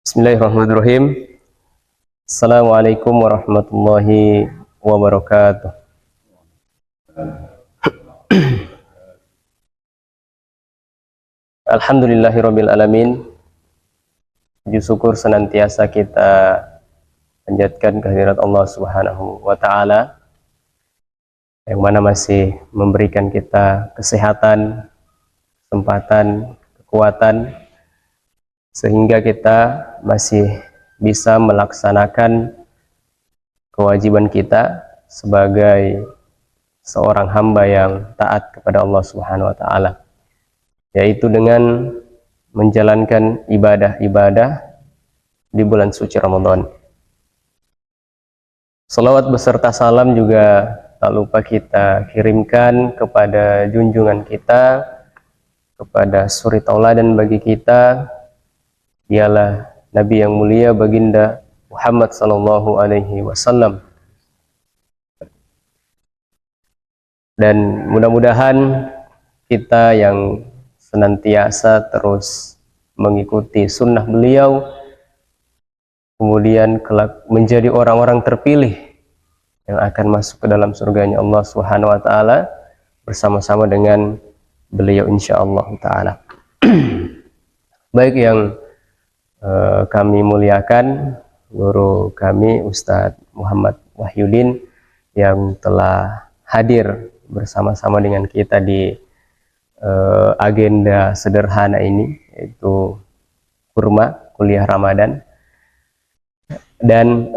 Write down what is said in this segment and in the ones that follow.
Bismillahirrahmanirrahim. Assalamualaikum warahmatullahi wabarakatuh. Alhamdulillahirabbil alamin. Puji syukur senantiasa kita panjatkan kehadirat Allah Subhanahu wa taala yang mana masih memberikan kita kesehatan, kesempatan, kekuatan sehingga kita masih bisa melaksanakan kewajiban kita sebagai seorang hamba yang taat kepada Allah Subhanahu wa taala, yaitu dengan menjalankan ibadah-ibadah di bulan suci Ramadan. Salawat beserta salam juga tak lupa kita kirimkan kepada junjungan kita, kepada suri tauladan bagi kita, ialah Nabi yang mulia baginda Muhammad sallallahu alaihi wasallam. Dan mudah-mudahan kita yang senantiasa terus mengikuti sunnah beliau, kemudian kelak menjadi orang-orang terpilih yang akan masuk ke dalam surganya Allah Subhanahu wa taala bersama-sama dengan beliau insyaallah taala. Baik yang kami muliakan guru kami Ustadz Muhammad Wahyudin yang telah hadir bersama-sama dengan kita di agenda sederhana ini, yaitu kurma kuliah Ramadan. Dan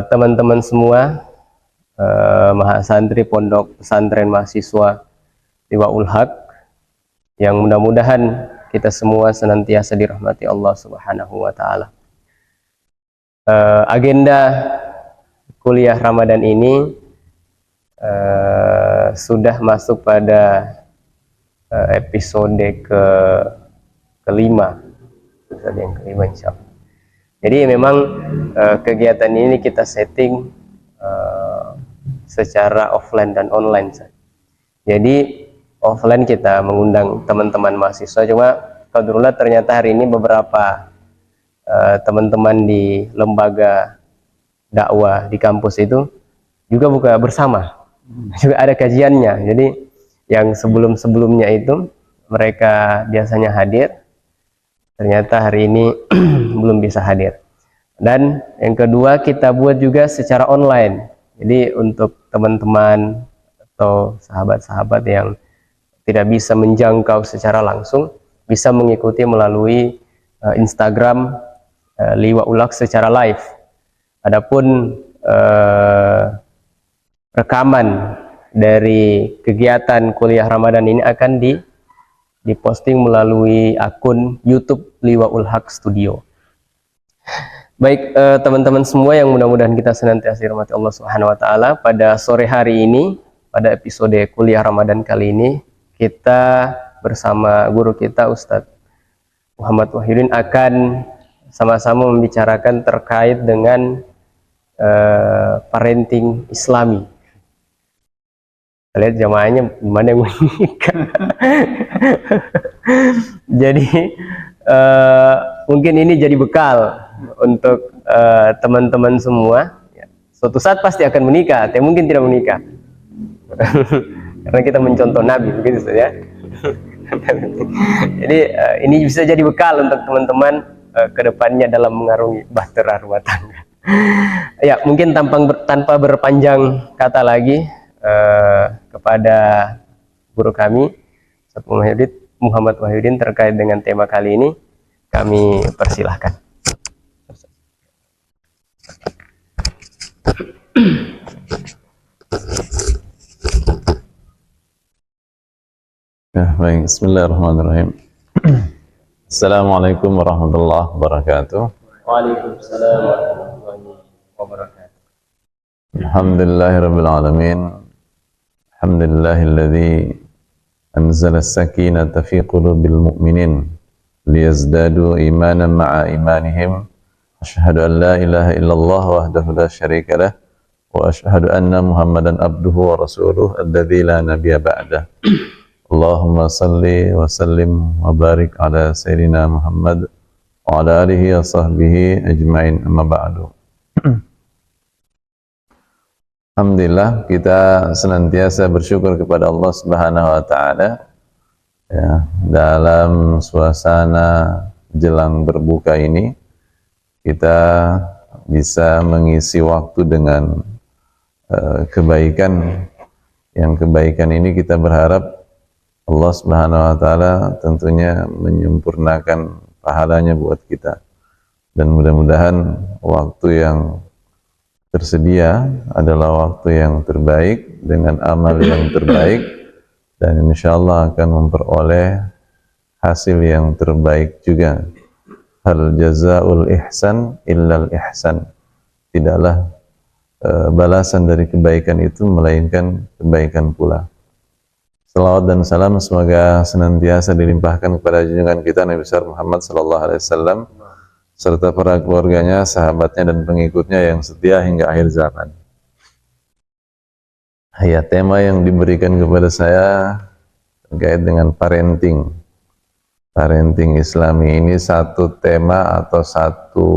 teman-teman semua mahasantri pondok pesantren mahasiswa Liwaul Haq yang mudah-mudahan kita semua senantiasa dirahmati Allah Subhanahu wa taala. Agenda kuliah Ramadan ini sudah masuk pada episode kelima, episode yang kelima insyaallah. Jadi memang kegiatan ini kita setting secara offline dan online. Jadi offline kita mengundang teman-teman mahasiswa, cuma qadarullah ternyata hari ini beberapa teman-teman di lembaga dakwah di kampus itu juga buka bersama, juga ada kajiannya. Jadi yang sebelum-sebelumnya itu mereka biasanya hadir, ternyata hari ini belum bisa hadir. Dan yang kedua kita buat juga secara online. Jadi untuk teman-teman atau sahabat-sahabat yang tidak bisa menjangkau secara langsung, bisa mengikuti melalui Instagram Liwaul Haq secara live. Adapun rekaman dari kegiatan kuliah Ramadan ini akan diposting melalui akun YouTube Liwaul Haq Studio. Baik teman-teman semua yang mudah-mudahan kita senantiasa dirahmati Allah Subhanahu wa taala, pada sore hari ini pada episode kuliah Ramadan kali ini kita bersama guru kita Ustadz Muhammad Wahyudin akan sama-sama membicarakan terkait dengan parenting Islami. Lihat jamaahnya mana yang menikah. Jadi mungkin ini jadi bekal untuk teman-teman semua. Suatu saat pasti akan menikah, tapi mungkin tidak menikah. Karena kita mencontoh Nabi, begitu saja. Jadi ini bisa jadi bekal untuk teman-teman kedepannya dalam mengarungi bahtera rumah tangga. Ya, mungkin tanpa berpanjang kata lagi, kepada guru kami Ustadz Muhammad Wahyudin terkait dengan tema kali ini kami persilahkan. Ya, baik. Bismillahirrahmanirrahim. Assalamualaikum warahmatullahi wabarakatuh. Waalaikumsalam warahmatullahi wabarakatuh. Alhamdulillahirabbil alamin. Alhamdulillahilladzi anzala as-sakinata fi qulubil mu'minin liyazdadu imanan ma'a imanihim. Asyhadu an la ilaha illallah wahdahu la syarika lah wa asyhadu anna Muhammadan abduhu wa rasuluhu alladzi la nabiyya ba'dah. Allahumma salli wa sallim wa barik ala sayyidina Muhammad wa ala alihi wa sahbihi ajma'in, amma ba'du. Alhamdulillah, kita senantiasa bersyukur kepada Allah Subhanahu wa taala ya, dalam suasana jelang berbuka ini kita bisa mengisi waktu dengan kebaikan. Yang kebaikan ini kita berharap Allah Subhanahu wa taala tentunya menyempurnakan pahalanya buat kita, dan mudah-mudahan waktu yang tersedia adalah waktu yang terbaik dengan amal yang terbaik, dan insyaallah akan memperoleh hasil yang terbaik juga. Hal jazaul ihsan illal ihsan, tidaklah balasan dari kebaikan itu melainkan kebaikan pula. Salawat dan salam semoga senantiasa dilimpahkan kepada junjungan kita Nabi besar Muhammad sallallahu alaihi wasallam serta para keluarganya, sahabatnya dan pengikutnya yang setia hingga akhir zaman. Ya, tema yang diberikan kepada saya terkait dengan parenting. Parenting Islami ini satu tema atau satu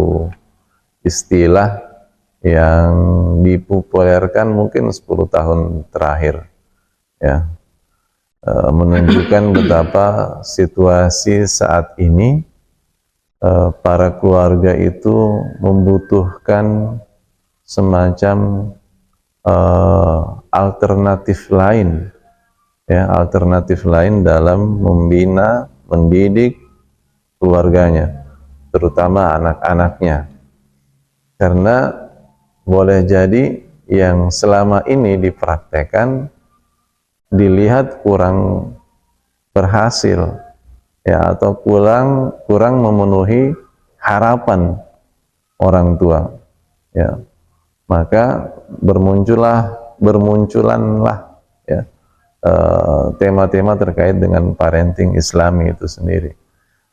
istilah yang dipopulerkan mungkin 10 tahun terakhir, ya, menunjukkan betapa situasi saat ini para keluarga itu membutuhkan semacam alternatif lain, ya, alternatif lain dalam membina, mendidik keluarganya, terutama anak-anaknya. Karena boleh jadi yang selama ini dipraktekkan dilihat kurang berhasil, ya, atau kurang memenuhi harapan orang tua, ya, maka bermunculanlah ya tema-tema terkait dengan parenting Islami itu sendiri.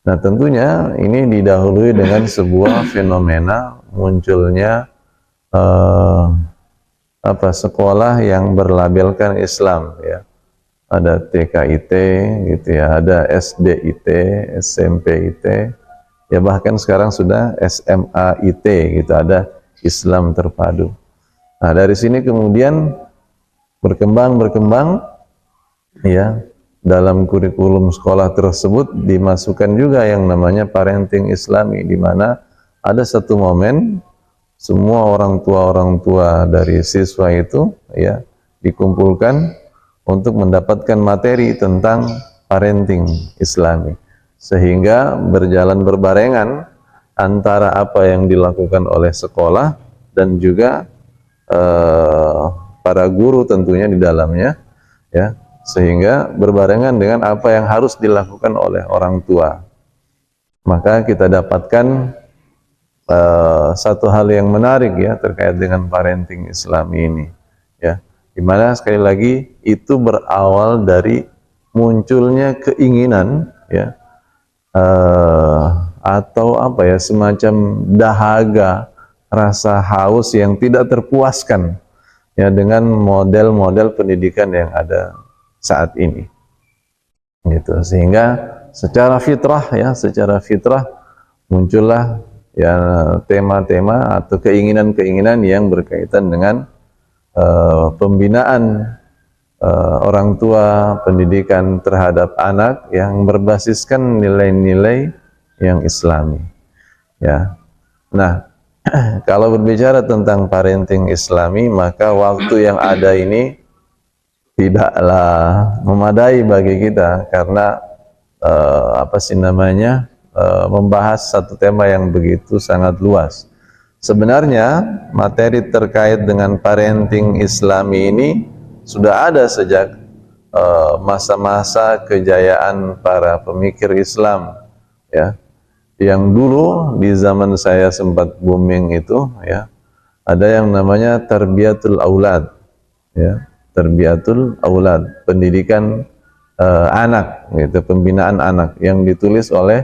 Nah, tentunya ini didahului dengan sebuah fenomena munculnya sekolah yang berlabelkan Islam, ya. Ada TKIT gitu ya, ada SDIT, SMPIT, ya, bahkan sekarang sudah SMAIT gitu, ada Islam terpadu. Nah, dari sini kemudian berkembang ya, dalam kurikulum sekolah tersebut dimasukkan juga yang namanya parenting Islami, di mana ada satu momen semua orang tua dari siswa itu, ya, dikumpulkan untuk mendapatkan materi tentang parenting Islami, sehingga berjalan berbarengan antara apa yang dilakukan oleh sekolah dan juga para guru tentunya di dalamnya, ya, sehingga berbarengan dengan apa yang harus dilakukan oleh orang tua. Maka kita dapatkan satu hal yang menarik, ya, terkait dengan parenting Islami ini, ya, dimana sekali lagi itu berawal dari munculnya keinginan, ya, atau semacam dahaga, rasa haus yang tidak terpuaskan, ya, dengan model-model pendidikan yang ada saat ini, gitu. Sehingga secara fitrah muncullah, ya, tema-tema atau keinginan-keinginan yang berkaitan dengan pembinaan orang tua, pendidikan terhadap anak yang berbasiskan nilai-nilai yang Islami, ya. Nah, kalau berbicara tentang parenting Islami, maka waktu yang ada ini tidaklah memadai bagi kita, karena membahas satu tema yang begitu sangat luas. Sebenarnya materi terkait dengan parenting Islami ini sudah ada sejak masa-masa kejayaan para pemikir Islam, ya, yang dulu di zaman saya sempat booming itu, ya, ada yang namanya tarbiyatul aulad, ya, tarbiyatul aulad, pendidikan anak, gitu, pembinaan anak, yang ditulis oleh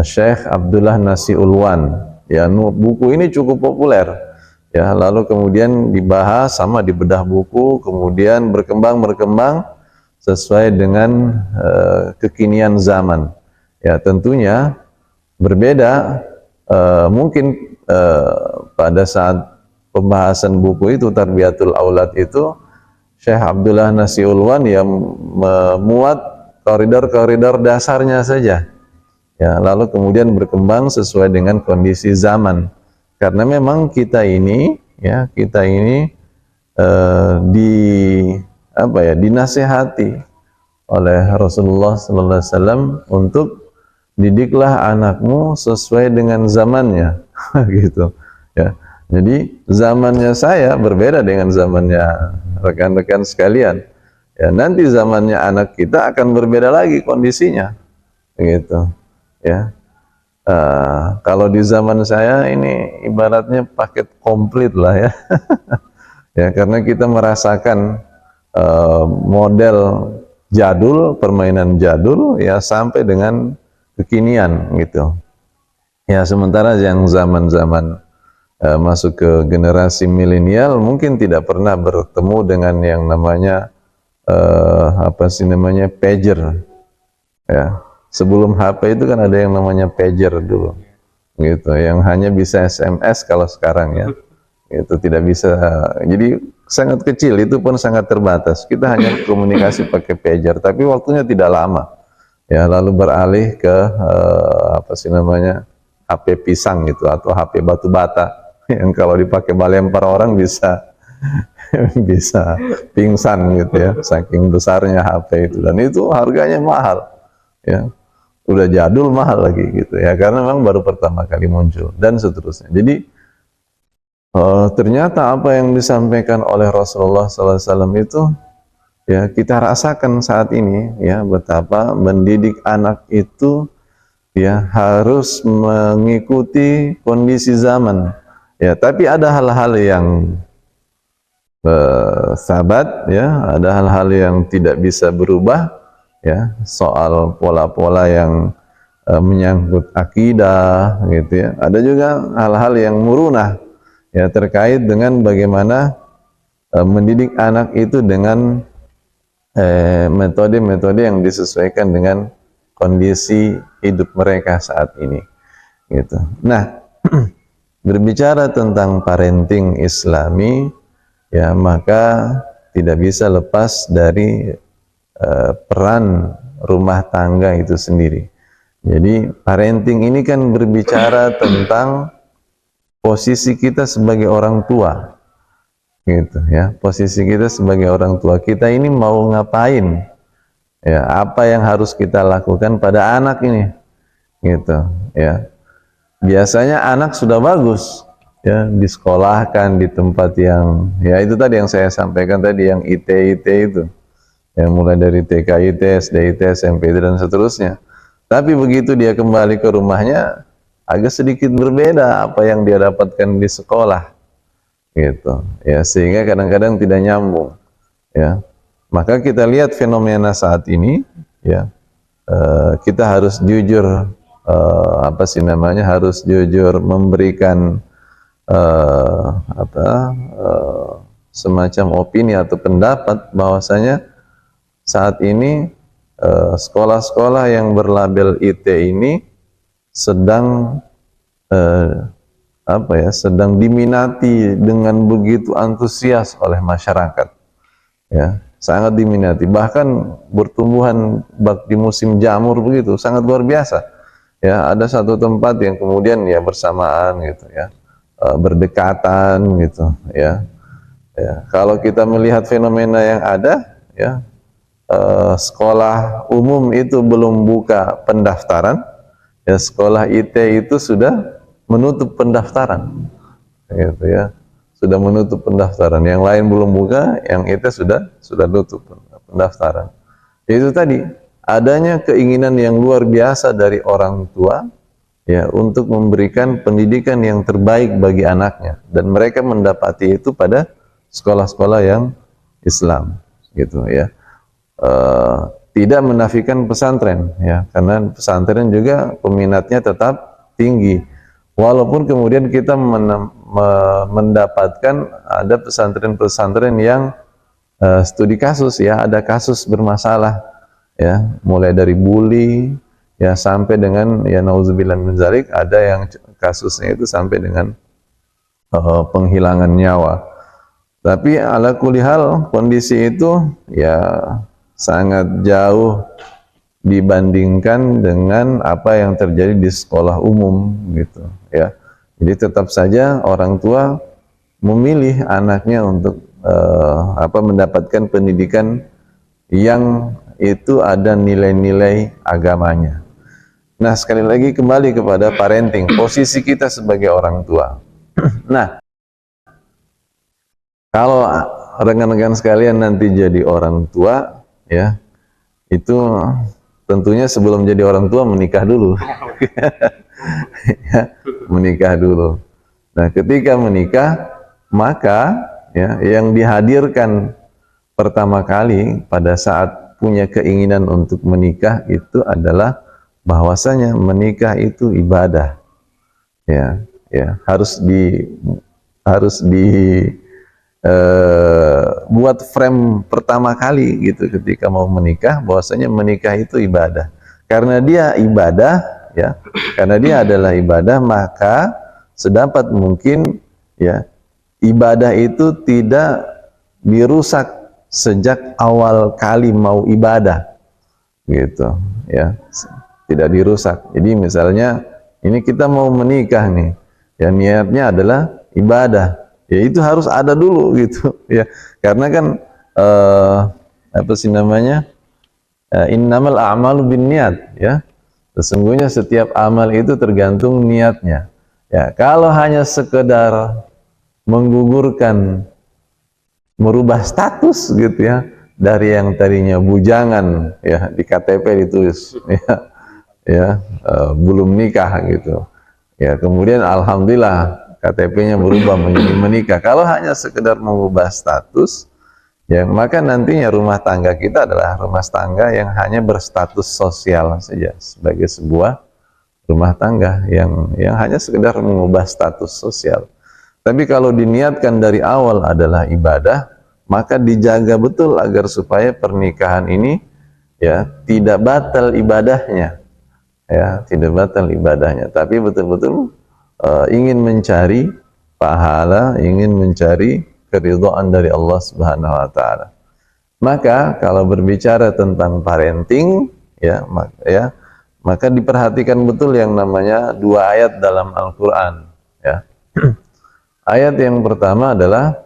Syekh Abdullah Nasiulwan. Ya, buku ini cukup populer, ya, lalu kemudian dibahas sama dibedah buku, kemudian berkembang sesuai dengan kekinian zaman. Ya, tentunya berbeda. Mungkin pada saat pembahasan buku itu Tarbiyatul Aulad itu Syekh Abdullah Nasiulwan yang memuat koridor-koridor dasarnya saja, ya, lalu kemudian berkembang sesuai dengan kondisi zaman. Karena memang kita ini di dinasihati oleh Rasulullah Sallallahu Alaihi Wasallam untuk didiklah anakmu sesuai dengan zamannya, gitu, ya. Jadi zamannya saya berbeda dengan zamannya rekan-rekan sekalian. Ya, nanti zamannya anak kita akan berbeda lagi kondisinya, gitu, ya. Kalau di zaman saya ini ibaratnya paket komplit lah, ya. Ya, karena kita merasakan model jadul, permainan jadul, ya, sampai dengan kekinian, gitu. Ya, sementara yang zaman-zaman masuk ke generasi milenial mungkin tidak pernah bertemu dengan yang namanya pager, ya. Sebelum HP itu kan ada yang namanya pager dulu, gitu, yang hanya bisa SMS kalau sekarang, ya. Itu tidak bisa, jadi sangat kecil, itu pun sangat terbatas. Kita hanya komunikasi pakai pager, tapi waktunya tidak lama, ya, lalu beralih ke HP pisang gitu, atau HP batu bata yang kalau dipakai melempar orang bisa bisa pingsan, gitu, ya, saking besarnya HP itu. Dan itu harganya mahal, ya, udah jadul, mahal lagi, gitu, ya, karena memang baru pertama kali muncul dan seterusnya. Jadi ternyata apa yang disampaikan oleh Rasulullah SAW itu, ya, kita rasakan saat ini, ya, betapa mendidik anak itu, ya, harus mengikuti kondisi zaman, ya. Tapi ada hal-hal yang sabat, ya, ada hal-hal yang tidak bisa berubah, ya, soal pola-pola yang menyangkut akidah, gitu, ya. Ada juga hal-hal yang murunah, ya, terkait dengan bagaimana mendidik anak itu dengan metode-metode yang disesuaikan dengan kondisi hidup mereka saat ini, gitu. Nah, berbicara tentang parenting Islami, ya, maka tidak bisa lepas dari peran rumah tangga itu sendiri. Jadi parenting ini kan berbicara tentang posisi kita sebagai orang tua, gitu, ya. Posisi kita sebagai orang tua, kita ini mau ngapain, ya, apa yang harus kita lakukan pada anak ini, gitu, ya. Biasanya anak sudah bagus, ya, disekolahkan di tempat yang, ya, itu tadi yang saya sampaikan tadi, yang IT itu, yang mulai dari TK IT, SD IT, SMP IT, dan seterusnya. Tapi begitu dia kembali ke rumahnya, agak sedikit berbeda apa yang dia dapatkan di sekolah, gitu, ya, sehingga kadang-kadang tidak nyambung, ya. Maka kita lihat fenomena saat ini, ya, kita harus jujur, harus jujur memberikan semacam opini atau pendapat bahwasanya saat ini sekolah-sekolah yang berlabel IT ini sedang sedang diminati dengan begitu antusias oleh masyarakat, ya, sangat diminati. Bahkan pertumbuhan di musim jamur begitu sangat luar biasa, ya. Ada satu tempat yang kemudian, ya, bersamaan, gitu, ya, berdekatan, gitu, ya. Ya, kalau kita melihat fenomena yang ada, ya, sekolah umum itu belum buka pendaftaran, ya, sekolah IT itu sudah menutup pendaftaran, gitu, ya, sudah menutup pendaftaran. Yang lain belum buka, yang IT sudah tutup pendaftaran. Itu tadi adanya keinginan yang luar biasa dari orang tua, ya, untuk memberikan pendidikan yang terbaik bagi anaknya, dan mereka mendapati itu pada sekolah-sekolah yang Islam, gitu, ya. Tidak menafikan pesantren, ya, karena pesantren juga peminatnya tetap tinggi, walaupun kemudian kita mendapatkan ada pesantren-pesantren yang studi kasus, ya, ada kasus bermasalah, ya, mulai dari bully, ya sampai dengan ya nauzubillah min dzalik, ada yang kasusnya itu sampai dengan penghilangan nyawa. Tapi ala kulli hal kondisi itu ya sangat jauh dibandingkan dengan apa yang terjadi di sekolah umum gitu ya. Jadi tetap saja orang tua memilih anaknya untuk mendapatkan pendidikan yang itu ada nilai-nilai agamanya. Nah, sekali lagi kembali kepada parenting, posisi kita sebagai orang tua. Nah, kalau rekan-rekan sekalian nanti jadi orang tua, ya, itu tentunya sebelum jadi orang tua menikah dulu. Ya, menikah dulu. Nah, ketika menikah, maka ya, yang dihadirkan pertama kali pada saat punya keinginan untuk menikah itu adalah bahwasanya menikah itu ibadah. Ya, ya, harus di buat frame pertama kali gitu ketika mau menikah, bahwasanya menikah itu ibadah. Karena dia ibadah, ya, karena dia adalah ibadah, maka sedapat mungkin ya ibadah itu tidak dirusak sejak awal kali mau ibadah, gitu, ya, tidak dirusak. Jadi misalnya ini kita mau menikah nih, ya niatnya adalah ibadah. Ya itu harus ada dulu gitu ya, karena kan apa sih namanya, innamal a'malu binniyat, ya, sesungguhnya setiap amal itu tergantung niatnya. Ya, kalau hanya sekedar menggugurkan, merubah status gitu ya, dari yang tadinya bujangan ya di KTP ditulis ya belum nikah gitu ya, kemudian alhamdulillah KTP-nya berubah menjadi menikah. Kalau hanya sekedar mengubah status, ya maka nantinya rumah tangga kita adalah rumah tangga yang hanya berstatus sosial saja, sebagai sebuah rumah tangga yang hanya sekedar mengubah status sosial. Tapi kalau diniatkan dari awal adalah ibadah, maka dijaga betul agar supaya pernikahan ini ya tidak batal ibadahnya, ya tidak batal ibadahnya, tapi betul-betul ingin mencari pahala, ingin mencari keridhaan dari Allah Subhanahu wa taala. Maka kalau berbicara tentang parenting, ya maka diperhatikan betul yang namanya dua ayat dalam Al-Qur'an, ya. Ayat yang pertama adalah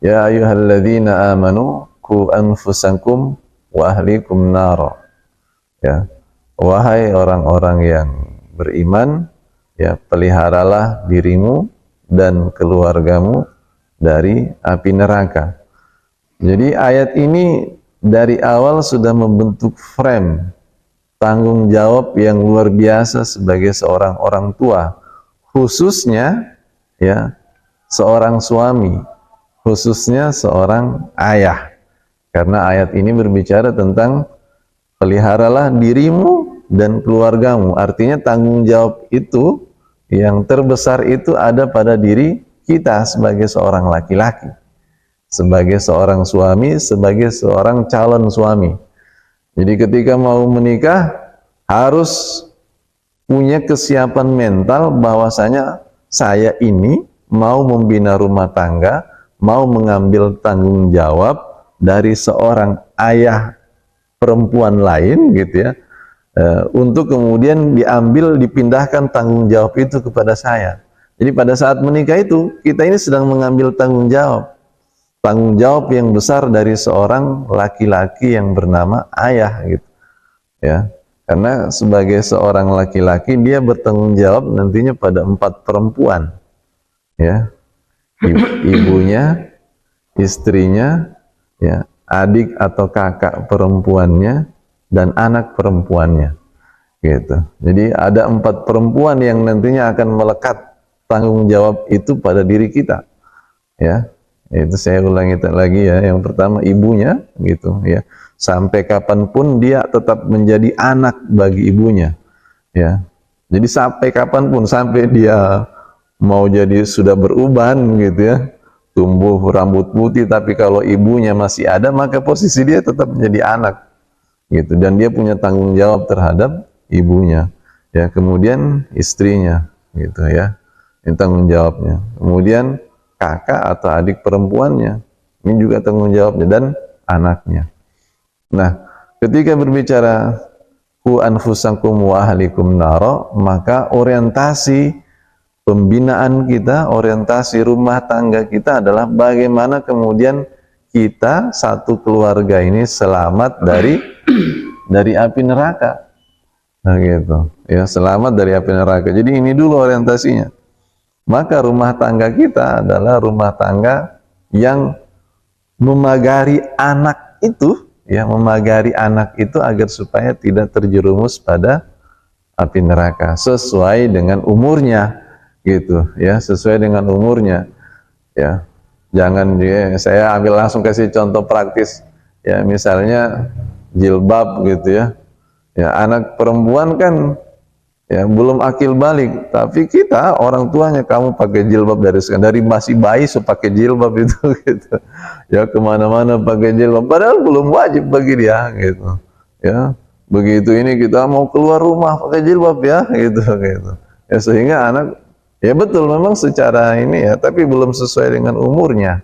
ya ayyuhalladzina amanu qu anfusakum wa ahlikum nara. Ya. Wahai orang-orang yang beriman, ya peliharalah dirimu dan keluargamu dari api neraka. Jadi ayat ini dari awal sudah membentuk frame tanggung jawab yang luar biasa sebagai seorang orang tua, khususnya ya seorang suami, khususnya seorang ayah. Karena ayat ini berbicara tentang peliharalah dirimu dan keluargamu, artinya tanggung jawab itu yang terbesar itu ada pada diri kita sebagai seorang laki-laki, sebagai seorang suami, sebagai seorang calon suami. Jadi ketika mau menikah harus punya kesiapan mental bahwasanya saya ini mau membina rumah tangga, mau mengambil tanggung jawab dari seorang ayah perempuan lain gitu ya, untuk kemudian dipindahkan tanggung jawab itu kepada saya. Jadi pada saat menikah itu kita ini sedang mengambil tanggung jawab yang besar dari seorang laki-laki yang bernama ayah gitu ya. Karena sebagai seorang laki-laki dia bertanggung jawab nantinya pada 4 perempuan ya, ibunya, istrinya, ya, adik atau kakak perempuannya, dan anak perempuannya gitu. Jadi ada 4 perempuan yang nantinya akan melekat tanggung jawab itu pada diri kita ya. Itu saya ulangi lagi ya, yang pertama ibunya gitu ya, sampai kapanpun dia tetap menjadi anak bagi ibunya ya. Jadi sampai kapanpun, sampai dia mau jadi sudah beruban gitu ya, tumbuh rambut putih, tapi kalau ibunya masih ada maka posisi dia tetap menjadi anak gitu, dan dia punya tanggung jawab terhadap ibunya, ya, kemudian istrinya, gitu ya, ini tanggung jawabnya, kemudian kakak atau adik perempuannya, ini juga tanggung jawabnya, dan anaknya. Nah, ketika berbicara ku anfusakum wa ahlikum naro, maka orientasi pembinaan kita, orientasi rumah tangga kita adalah bagaimana kemudian kita satu keluarga ini selamat dari api neraka. Nah gitu, ya, selamat dari api neraka. Jadi ini dulu orientasinya. Maka rumah tangga kita adalah rumah tangga yang memagari anak itu, ya, memagari anak itu agar supaya tidak terjerumus pada api neraka sesuai dengan umurnya, gitu ya, sesuai dengan umurnya, ya. Jangan, ya, saya ambil langsung kasih contoh praktis, ya, misalnya jilbab gitu ya, ya, anak perempuan kan ya belum akil balik, tapi kita orang tuanya, kamu pakai jilbab dari masih bayi so pakai jilbab itu gitu ya, kemana-mana pakai jilbab, padahal belum wajib bagi dia gitu ya. Begitu ini kita mau keluar rumah pakai jilbab ya gitu ya, sehingga anak, ya betul memang secara ini ya, tapi belum sesuai dengan umurnya,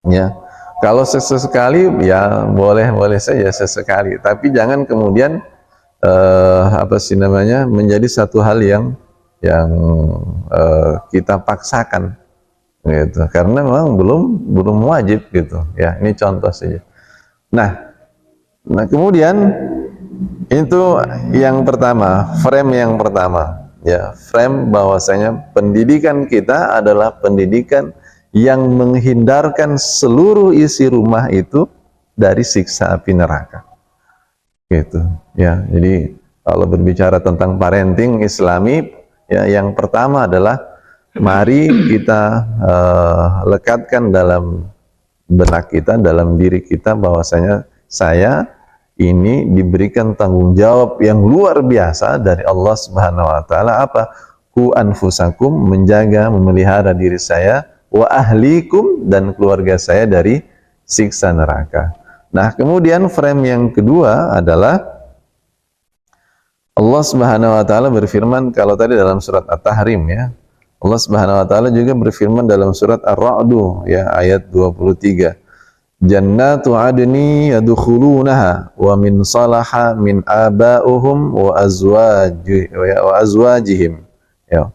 ya. Kalau sesekali ya boleh saja sesekali, tapi jangan kemudian apa sih namanya, menjadi satu hal yang kita paksakan gitu, karena memang belum wajib gitu ya. Ini contoh saja. Nah kemudian itu yang pertama, frame yang pertama, ya, frame bahwasanya pendidikan kita adalah pendidikan yang menghindarkan seluruh isi rumah itu dari siksa api neraka, gitu ya. Jadi kalau berbicara tentang parenting Islami, ya, yang pertama adalah mari kita lekatkan dalam benak kita, dalam diri kita, bahwasanya saya ini diberikan tanggung jawab yang luar biasa dari Allah Subhanahu wa taala. Apa? Ku anfusakum, menjaga, memelihara diri saya, wa ahlikum, dan keluarga saya dari siksa neraka. Nah, kemudian frame yang kedua adalah Allah Subhanahu wa taala berfirman, kalau tadi dalam surat At-Tahrim, ya, Allah Subhanahu wa taala juga berfirman dalam surat Ar-Ra'd, ya, ayat 23. Jannatu adni yadkhulunaha wa min salaha min aba'uhum wa azwajihim, ya,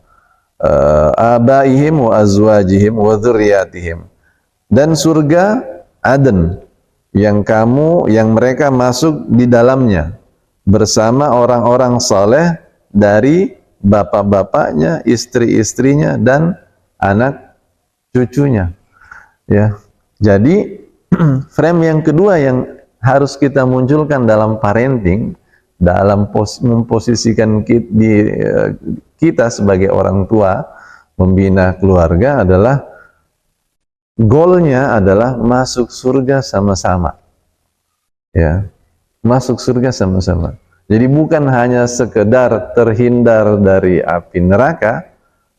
abaihim wa azwajihim wa dzurriyyatihim, dan surga Aden yang mereka masuk di dalamnya bersama orang-orang saleh dari bapak-bapaknya, istri-istrinya, dan anak cucunya, ya. Jadi frame yang kedua yang harus kita munculkan dalam parenting, dalam memposisikan kita sebagai orang tua membina keluarga, adalah goalnya adalah masuk surga sama-sama, ya, masuk surga sama-sama. Jadi bukan hanya sekedar terhindar dari api neraka,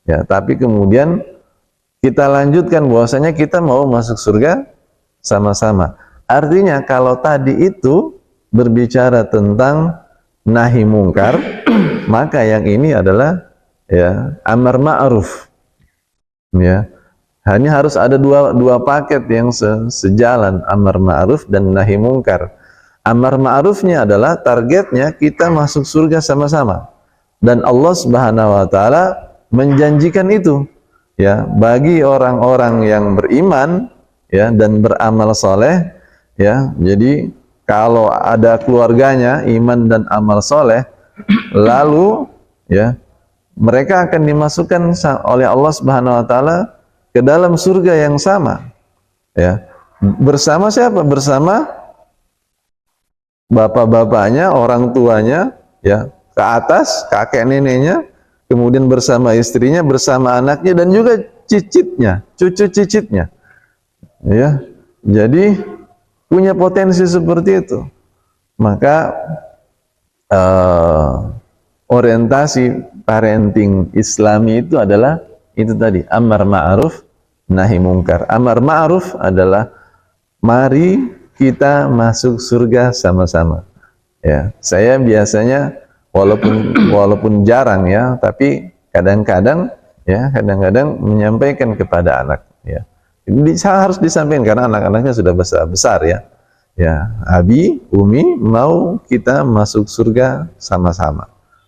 ya, tapi kemudian kita lanjutkan bahwasanya kita mau masuk surga sama-sama. Artinya kalau tadi itu berbicara tentang nahi mungkar, maka yang ini adalah, ya, amar ma'ruf, ya. Hanya harus ada dua paket yang sejalan, amar ma'ruf dan nahi mungkar. Amar ma'rufnya adalah targetnya kita masuk surga sama-sama, dan Allah Subhanahu wa taala menjanjikan itu, ya, bagi orang-orang yang beriman, ya, dan beramal soleh, ya. Jadi kalau ada keluarganya iman dan amal soleh, lalu, ya, mereka akan dimasukkan oleh Allah Subhanahu wa taala ke dalam surga yang sama, ya. Bersama siapa? Bersama bapak-bapaknya, orang tuanya, ya, ke atas kakek neneknya, kemudian bersama istrinya, bersama anaknya, dan juga cicitnya, cucu cicitnya, ya. Jadi punya potensi seperti itu. Maka orientasi parenting Islami itu adalah itu tadi, amar ma'ruf nahi mungkar. Amar ma'ruf adalah mari kita masuk surga sama-sama. Ya, saya biasanya walaupun jarang ya, tapi kadang-kadang menyampaikan kepada anak ya. Harus disampaikan karena anak-anaknya sudah besar ya. Ya, Abi, Umi mau kita masuk surga sama-sama.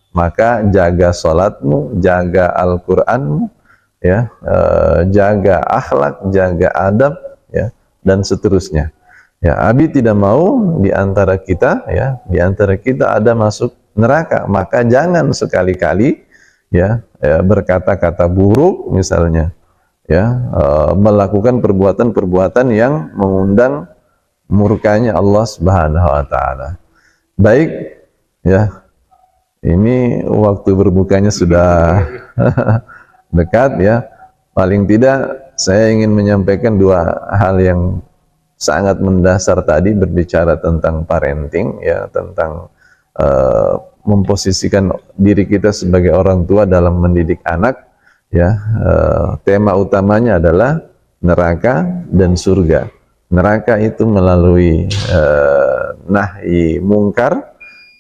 Maka jaga sholatmu, jaga Al-Qur'anmu, ya, jaga akhlak, jaga adab, ya, dan seterusnya. Ya, Abi tidak mau di antara kita ada masuk neraka, maka jangan sekali-kali ya, berkata-kata buruk misalnya, ya, melakukan perbuatan-perbuatan yang mengundang murkanya Allah Subhanahu wa taala. Baik, ya. Ini waktu berbukanya sudah dekat ya. Paling tidak saya ingin menyampaikan dua hal yang sangat mendasar tadi, berbicara tentang parenting ya, tentang memposisikan diri kita sebagai orang tua dalam mendidik anak ya. Tema utamanya adalah neraka dan surga. Neraka itu melalui nahi mungkar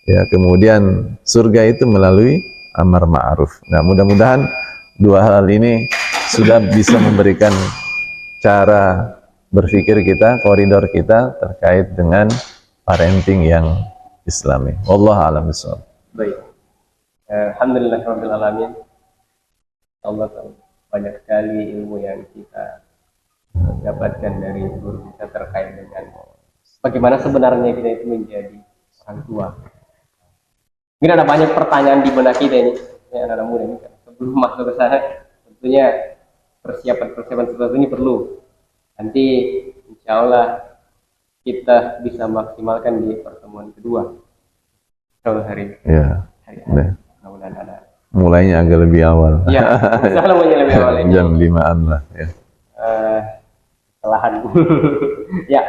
ya, kemudian surga itu melalui amar ma'ruf. Nah, mudah-mudahan dua hal ini sudah bisa memberikan cara berpikir kita, koridor kita terkait dengan parenting yang Islami. Wallahu a'lam bishawab. Baik. Alhamdulillahirabbil alamin. Allah tahu banyak sekali ilmu yang kita dapatkan dari guru kita terkait dengan bagaimana sebenarnya kita itu menjadi orang tua. Mungkin ada banyak pertanyaan di benak kita ini, ya, anak-anak muda ini kan. Sebelum masuk ke sana, tentunya persiapan seperti ini perlu. Nanti insya Allah kita bisa maksimalkan di pertemuan kedua. Kalau hari Ya. mudah-mudahan ada. Mulainya agak lebih awal. Iya, misalnya mulai lebih awal ini. Jam 5-an lah ya. Kesalahan. Ya.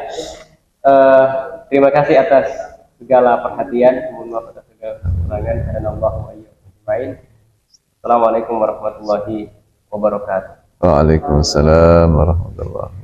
Terima kasih atas segala perhatian. Mohon maaf atas segala kekurangan. Karena Assalamualaikum warahmatullahi wabarakatuh. Waalaikumsalam warahmatullahi wabarakatuh.